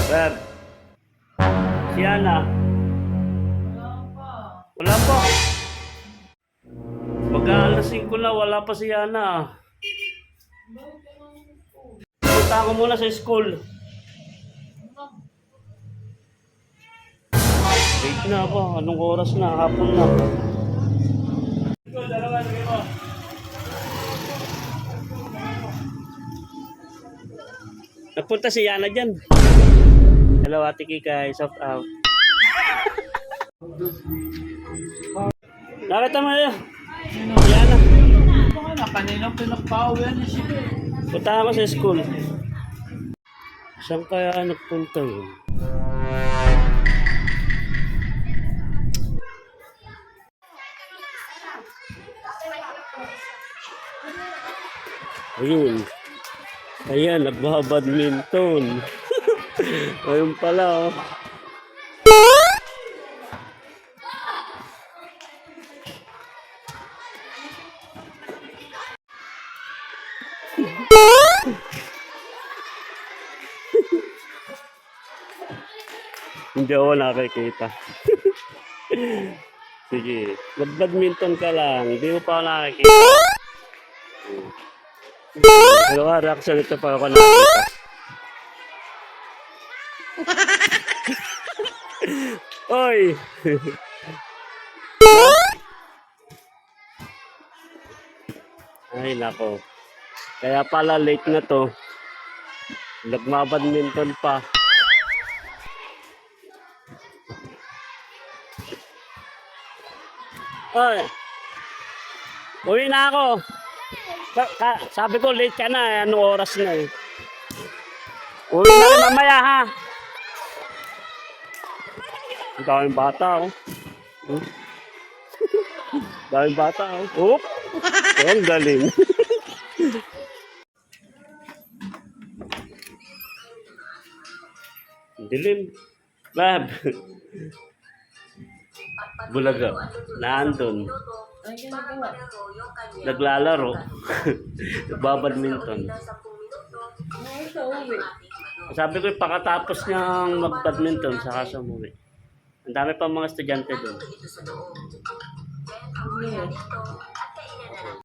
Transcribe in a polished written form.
Beb, si Ana. Wala pa. Mag-aalasin ko na, wala pa si Ana. Punta ko muna sa school. Late na ako. Anong oras na? Hapon na. Nagpunta si Yana dyan. Hello, Ate Kikay. Soft out. Nakita mo yun? Yana. Kanina pinagpauwian niya siya. Punta ako sa school. Saan kaya nagpunta yun? Ayun. Ayan, nagbabadminton. Ayun pala, oh. Hindi ako nakikita. Sige, mag-badminton ka lang. Hindi mo pa ako nakikita. Pero reaction ito pa ako nakikita. Oy! Ay, nako. Kaya pala late na to. Nagmabadminton pa. Oy! Uwi na ako. Sabi ko late ka na. Anong oras na eh. Uwi na rin mamaya ha. Ang daming bata oh. Daming bata oh. Oop! Ang galing. Dilim. Bab. Bulaga. Nandun. Naglalaro. Nagbabadminton. Sabi ko pakatapos niyang mag-badminton saka sa umuwi. Ang dami pa mga estudyante doon.